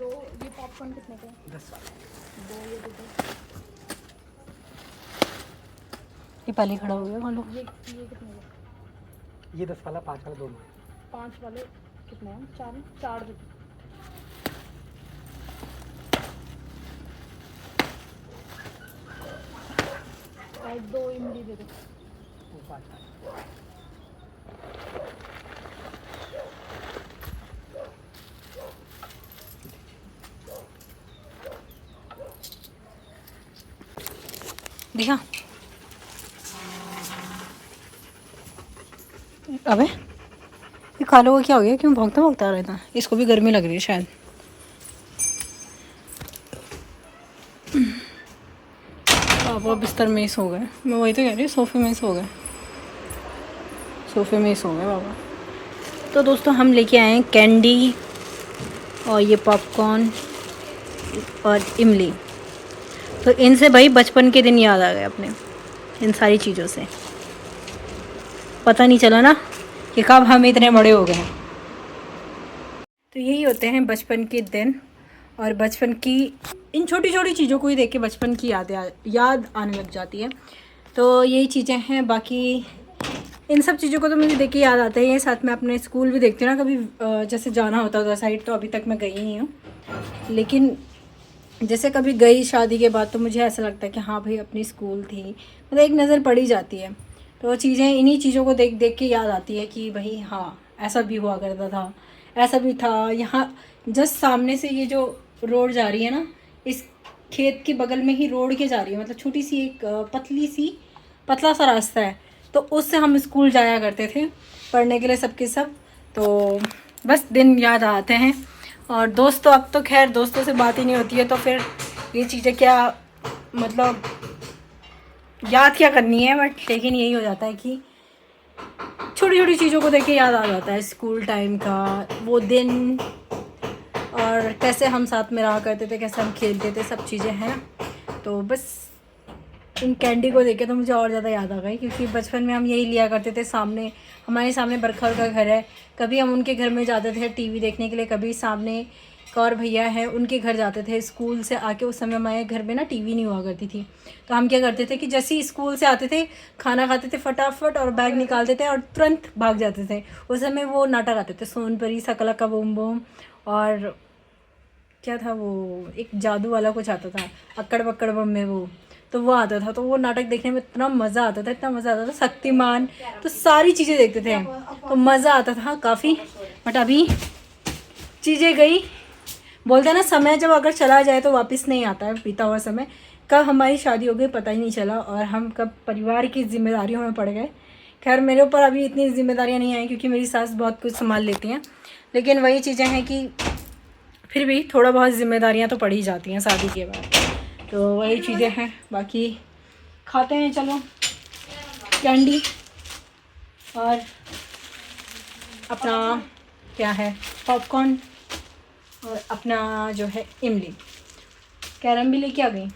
तो ये पॉपकॉर्न कितने का है? 10 वाला। दो ये दो। ये पहले खड़ा हो गया बोलो। ये कितने का? ये 10 वाला, 5 वाला दोनों है। 5 वाले कितने हैं? 4 4 दे। और 2 इमली दे दो। वो 5 वाला। दिखा। अबे ये कालो को क्या हो गया? क्यों भौंकता भौंकता आ रहा था? इसको भी गर्मी लग रही है शायद। पापा बिस्तर में ही सो गए। मैं वही तो कह रही हूँ, सोफे में ही सो गए। सोफे में ही सो गए पापा। तो दोस्तों हम लेके आए हैं कैंडी और ये पॉपकॉर्न और इमली। तो इनसे भाई बचपन के दिन याद आ गए अपने, इन सारी चीज़ों से। पता नहीं चला ना कि कब हम इतने बड़े हो गए हैं। तो यही होते हैं बचपन के दिन, और बचपन की इन छोटी छोटी चीज़ों को ही देख के बचपन की याद आने लग जाती है। तो यही चीज़ें हैं। बाकी इन सब चीज़ों को तो मुझे देख के याद आता है। साथ में अपने स्कूल भी देखती हूँ ना कभी, जैसे जाना होता था साइड, तो अभी तक मैं गई नहीं हूँ, लेकिन जैसे कभी गई शादी के बाद तो मुझे ऐसा लगता है कि हाँ भाई अपनी स्कूल थी, मतलब एक नज़र पड़ी जाती है। तो चीज़ें इन्हीं चीज़ों को देख देख के याद आती है कि भाई हाँ ऐसा भी हुआ करता था, ऐसा भी था। यहाँ जस्ट सामने से ये जो रोड जा रही है ना, इस खेत के बगल में ही रोड के जा रही है, मतलब छोटी सी एक पतला सा रास्ता है। तो उससे हम स्कूल जाया करते थे पढ़ने के लिए सबके सब। तो बस दिन याद आते हैं। और दोस्त तो अब तो खैर दोस्तों से बात ही नहीं होती है, तो फिर ये चीज़ें क्या मतलब याद क्या करनी है। बट लेकिन यही हो जाता है कि छोटी छोटी चीज़ों को देख के याद आ जाता है स्कूल टाइम का वो दिन, और कैसे हम साथ में रहा करते थे, कैसे हम खेलते थे, सब चीज़ें हैं। तो बस इन कैंडी को देख के तो मुझे और ज़्यादा याद आ गई, क्योंकि बचपन में हम यही लिया करते थे। सामने हमारे सामने बरखर का घर है, कभी हम उनके घर में जाते थे टीवी देखने के लिए, कभी सामने एक और भैया है उनके घर जाते थे स्कूल से आके। उस समय हमारे घर में ना टीवी नहीं हुआ करती थी, तो हम क्या करते थे कि जैसे ही स्कूल से आते थे खाना खाते थे फटाफट और बैग निकालते थे और तुरंत भाग जाते थे। उस समय वो नाटक आते थे, सोनपरी, सकला का बूम बूम, और क्या था वो एक जादू वाला कुछ आता था, अक्कड़ बक्कड़ बम में वो, तो वो आता था। तो वो नाटक देखने में इतना मज़ा आता था, इतना मज़ा आता था। शक्तिमान, तो सारी चीज़ें देखते थे, तो मज़ा आता था काफ़ी। बट अभी चीज़ें गई, बोलते हैं ना समय जब अगर चला जाए तो वापस नहीं आता है। बीता हुआ समय, कब हमारी शादी हो गई पता ही नहीं चला, और हम कब परिवार की जिम्मेदारियों में पड़ गए। खैर मेरे ऊपर अभी इतनी जिम्मेदारियाँ नहीं आई, क्योंकि मेरी सास बहुत कुछ संभाल लेती हैं, लेकिन वही चीज़ें हैं कि फिर भी थोड़ा बहुत जिम्मेदारियाँ तो पड़ ही जाती हैं शादी के बाद। तो वही चीज़ें हैं। बाकी खाते हैं चलो कैंडी और अपना क्या है पॉपकॉर्न, और अपना जो है इमली। कैरम भी लेके आ गई।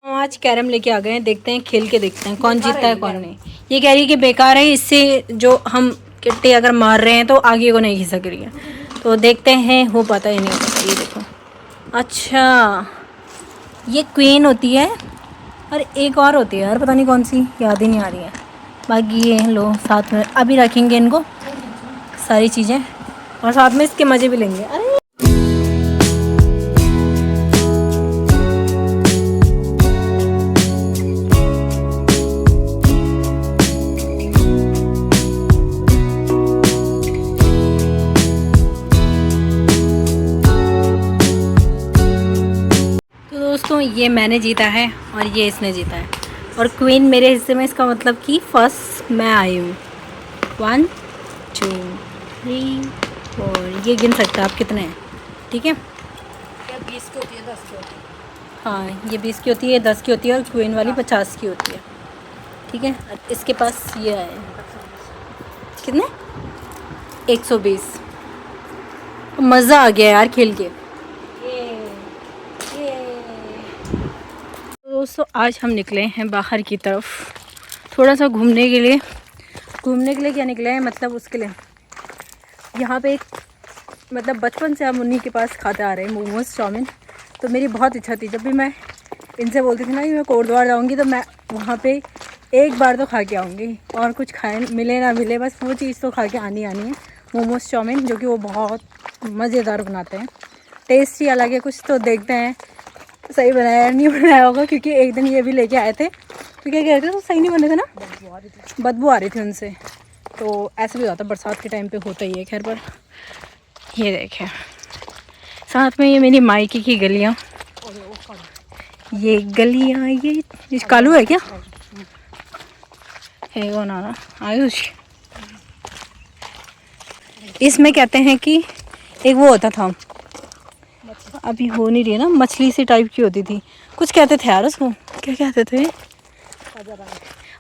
आज कैरम लेके आ गए हैं, देखते हैं खेल के देखते हैं कौन जीतता है कौन नहीं। ये कह रही है कि बेकार है, इससे जो हम किट्टे अगर मार रहे हैं तो आगे को नहीं खिसक रही है। तो देखते हैं, हो पाता ही नहीं हो पाता। ये देखो, अच्छा ये क्वीन होती है और एक और होती है यार, पता नहीं कौन सी, याद ही नहीं आ रही है। बाकी ये लो साथ में अभी रखेंगे इनको सारी चीज़ें, और साथ में इसके मज़े भी लेंगे। अरे दोस्तों ये मैंने जीता है और ये इसने जीता है, और क्वीन मेरे हिस्से में, इसका मतलब कि फर्स्ट मैं आई हूँ। 1 2 3 4, ये गिन सकते हैं आप कितने हैं, ठीक है। 20 की होती है, 10 की होती है। हाँ ये 20 की होती है, 10 की होती है, और क्वीन वाली 50 की होती है, ठीक है। इसके पास ये है कितने, 120। मज़ा आ गया यार खेल के। दोस्तों आज हम निकले हैं बाहर की तरफ थोड़ा सा घूमने के लिए। घूमने के लिए क्या निकले हैं, मतलब उसके लिए यहाँ पे एक मतलब बचपन से हम उन्हीं के पास खाते आ रहे हैं मोमोज़ चाउमीन। तो मेरी बहुत इच्छा थी, जब भी मैं इनसे बोलती थी ना कि मैं कोटद्वार जाऊँगी तो मैं वहाँ पे एक बार तो खा के आऊँगी, और कुछ खाए मिले ना मिले, बस वो चीज़ तो खा के आनी है मोमोज़ चाउमीन, जो कि वो बहुत मज़ेदार बनाते हैं। टेस्ट ही अलग है कुछ। तो देखते हैं सही बनाया नहीं बनाया होगा, क्योंकि एक दिन ये भी लेके आए थे तो क्या कहते थे तो सही नहीं बने थे ना, बदबू आ रही थी उनसे। तो ऐसा भी होता है, बरसात के टाइम पे होता ही है। खैर, पर ये देखें साथ में ये मेरी मायके की गलियाँ, ये गलियाँ, ये कालू है क्या है वो नाना आयुष। इसमें कहते हैं कि एक वो होता था, अभी हो नहीं रही है ना, मछली सी टाइप की होती थी, कुछ कहते थे यार उसको, क्या कहते थे?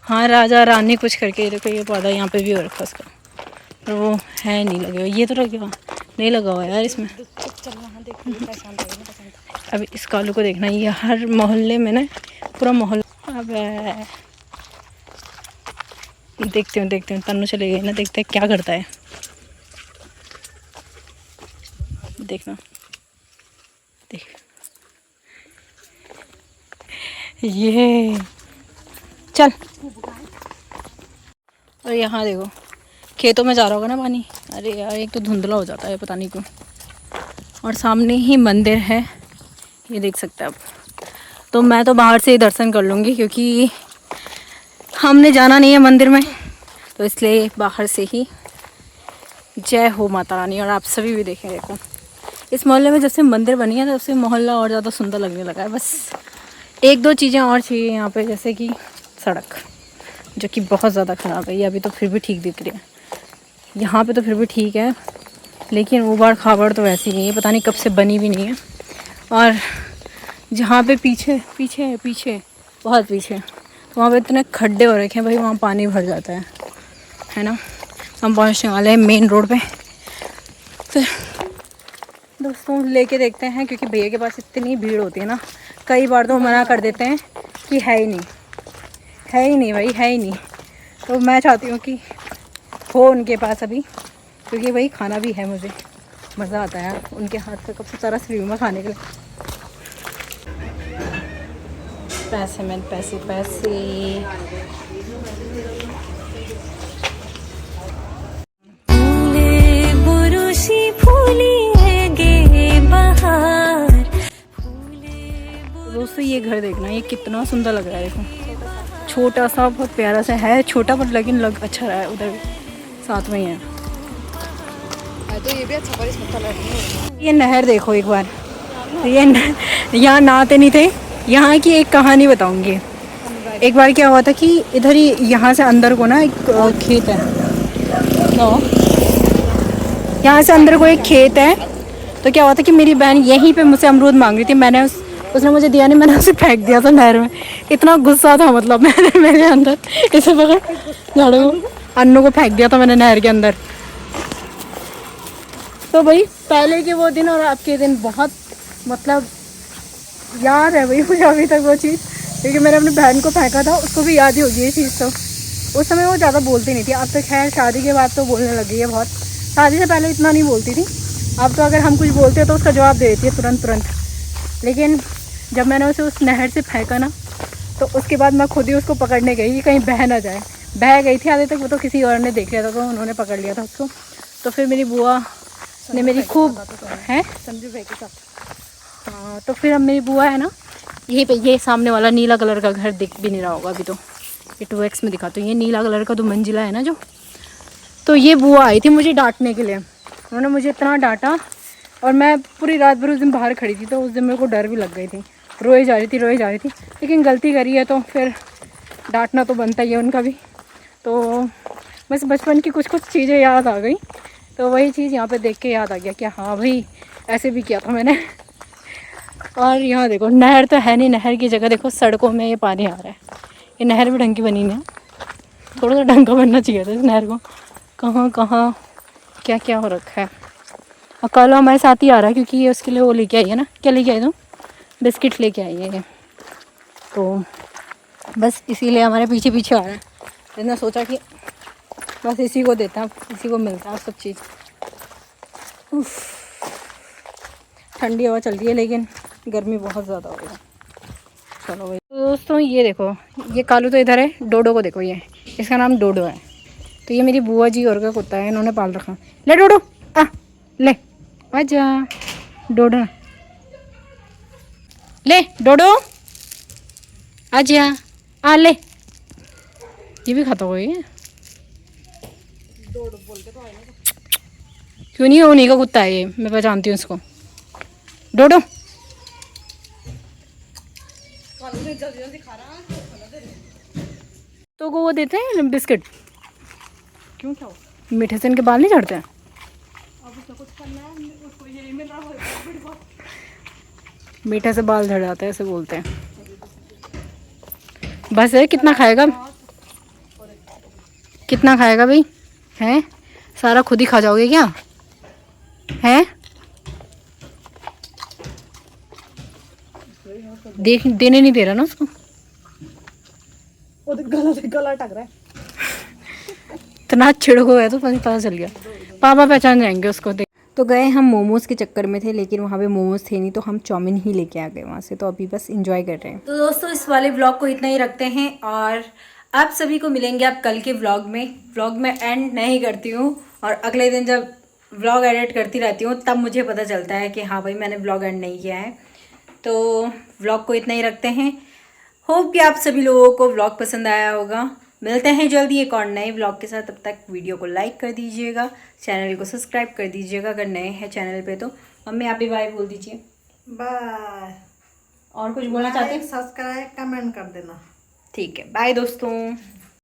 हाँ, राजा रानी कुछ करके। देखो ये पौधा यहाँ पे भी हो रखा उसका, पर वो है नहीं लगे हुआ। ये तो लगे हुआ नहीं लगा हुआ यार इसमें। अब इस कालू को देखना, ये हर मोहल्ले में ना, पूरा मोहल्ला। अब देखते हूँ तन्नू चले गए ना, देखते हैं क्या करता है। देखना, देख ये चल। और यहाँ देखो खेतों में जा रहा होगा ना पानी। अरे यार, एक तो धुंधला हो जाता है पता नहीं क्यों। और सामने ही मंदिर है, ये देख सकते हैं आप। तो मैं तो बाहर से ही दर्शन कर लूँगी, क्योंकि हमने जाना नहीं है मंदिर में, तो इसलिए बाहर से ही। जय हो माता रानी। और आप सभी भी देखें, देखो इस मोहल्ले में जब से मंदिर बनी है तब से मोहल्ला और ज़्यादा सुंदर लगने लगा है। बस एक दो चीज़ें और चाहिए यहाँ पे, जैसे कि सड़क, जो कि बहुत ज़्यादा ख़राब है। ये अभी तो फिर भी ठीक दिख रही है, यहाँ पे तो फिर भी ठीक है, लेकिन ऊबड़ खाबड़ तो वैसी नहीं है, पता नहीं कब से बनी भी नहीं है। और जहाँ पे पीछे बहुत पीछे, तो वहाँ पे इतने खड्डे हो रखे हैं भाई, वहाँ पानी भर जाता है ना। हम पहुँचने वाले हैं मेन रोड पे। तो दोस्तों लेके देखते हैं, क्योंकि भैया के पास इतनी भीड़ होती है ना, कई बार तो मना कर देते हैं कि है ही नहीं भाई, है ही नहीं। तो मैं चाहती हूँ कि हो उनके पास अभी, क्योंकि भाई खाना भी है, मुझे मज़ा आता है उनके हाथ का, कब से तरस रही हूँ मैं खाने के लिए। पैसे दोस्तों ये घर देखना, ये कितना सुंदर लग रहा है। देखो छोटा सा, बहुत प्यारा सा है, छोटा पर लेकिन लग अच्छा रहा है। उधर साथ में ही है तो ये भी अच्छा, पर इसमें कलर नहीं है। ये नहर देखो एक बार। ये यहाँ नहाते नहीं थे। यहाँ की एक कहानी बताऊंगी। एक बार क्या हुआ था कि इधर ही यहाँ से अंदर को ना एक खेत है, यहाँ से अंदर को एक खेत है। तो क्या हुआ था कि मेरी बहन यहीं पे मुझसे अमरूद मांग रही थी, मैंने उसने मुझे दिया नहीं, मैंने उसे फेंक दिया था नहर में। इतना गुस्सा था मतलब मेरे अंदर, इसे पकड़ झाड़ू अन्नू को फेंक दिया था मैंने नहर के अंदर। तो भाई पहले के वो दिन और अब के दिन बहुत मतलब याद है भाई मुझे अभी तक वो चीज़, क्योंकि मैंने अपनी बहन को फेंका था, उसको भी याद ही होगी ये चीज़। तो उस समय वो ज़्यादा बोलती नहीं थी, अब तो खैर शादी के बाद तो बोलने लगी है बहुत। शादी से पहले इतना नहीं बोलती थी, अब तो अगर हम कुछ बोलते हैं तो उसका जवाब दे देती है तुरंत। लेकिन जब मैंने उसे उस नहर से फेंका ना, तो उसके बाद मैं खुद ही उसको पकड़ने गई कि कहीं बह ना जाए। बह गई थी आधे तक, वो तो किसी और ने देख लिया था, तो उन्होंने पकड़ लिया था उसको। तो फिर मेरी बुआ ने मेरी खूब है संजू भाई के साथ। हाँ, तो फिर अब मेरी बुआ है ना, यहीं पे ये सामने वाला नीला कलर का घर दिख भी नहीं रहा होगा अभी, तो ये 2x में दिखाती हूँ। ये नीला कलर का 2 मंजिला है ना जो, तो ये बुआ आई थी मुझे डांटने के लिए। उन्होंने मुझे इतना डांटा, और मैं पूरी रात भर उस दिन बाहर खड़ी थी, तो उस दिन मेरे को डर भी लग गई थी, रोए जा रही थी। लेकिन गलती करी है तो फिर डांटना तो बनता ही है उनका भी। तो बस बचपन की कुछ चीज़ें याद आ गई, तो वही चीज़ यहाँ पे देख के याद आ गया कि हाँ भाई ऐसे भी किया था मैंने। और यहाँ देखो नहर तो है नहीं, नहर की जगह देखो सड़कों में ये पानी आ रहा है। ये नहर भी ढंग की बनी नहीं, थोड़ा सा ढंग का बनना चाहिए था इस नहर को। कहाँ क्या क्या हो रखा है। और कल हमारे साथ ही आ रहा है, क्योंकि ये उसके लिए वो लेके आई है ना, क्या लेके आई तुम? बिस्किट लेके आई है ये, तो बस इसीलिए हमारे पीछे पीछे आ रहा है। मैंने सोचा कि बस इसी को देता, इसी को मिलता है सब चीज़। उफ़। ठंडी हवा चल रही है लेकिन गर्मी बहुत ज़्यादा हो रही है। चलो भाई तो दोस्तों ये देखो, ये कालू तो इधर है, डोडो को देखो, ये इसका नाम डोडो है। तो ये मेरी बुआ जी और का कुत्ता है, इन्होंने पाल रखा। ले डोडो आ, ले आजा डोडो, ले डोडो आजा आ ले। ये भी खाता हुआ है, क्यों नहीं, उन्हीं का कुत्ता है ये, मैं पहचानती हूँ इसको। डोडो तो को वो देते हैं बिस्किट, क्यों क्या मीठे से इनके बाल नहीं झड़ते हैं? मीठे से बाल झड़ जाते हैं ऐसे बोलते हैं। बस है, कितना खाएगा, कितना खाएगा भाई, हैं सारा खुद ही खा जाओगे क्या, हैं? देख देने नहीं दे रहा ना उसको, गला टक रहा है। इतना छिड़को है तो पता चल गया, पापा पहचान जाएंगे उसको। तो गए हम मोमोज़ के चक्कर में थे, लेकिन वहाँ पे मोमोज़ थे नहीं, तो हम चाउमीन ही लेके आ गए वहाँ से। तो अभी बस एंजॉय कर रहे हैं। तो दोस्तों इस वाले व्लॉग को इतना ही रखते हैं, और आप सभी को मिलेंगे आप कल के व्लॉग में। व्लॉग में एंड नहीं करती हूँ, और अगले दिन जब व्लॉग एडिट करती रहती हूँ तब मुझे पता चलता है कि हाँ भाई मैंने व्लॉग एंड नहीं किया है। तो व्लॉग को इतना ही रखते हैं। होप कि आप सभी लोगों को व्लॉग पसंद आया होगा। मिलते हैं जल्दी एक और नए व्लॉग के साथ। तब तक वीडियो को लाइक कर दीजिएगा, चैनल को सब्सक्राइब कर दीजिएगा अगर नए हैं चैनल पे। तो मम्मी आप भी बाय बोल दीजिए। बाय। और कुछ बोलना चाहते हैं? सब्सक्राइब कमेंट कर देना। ठीक है, बाय दोस्तों।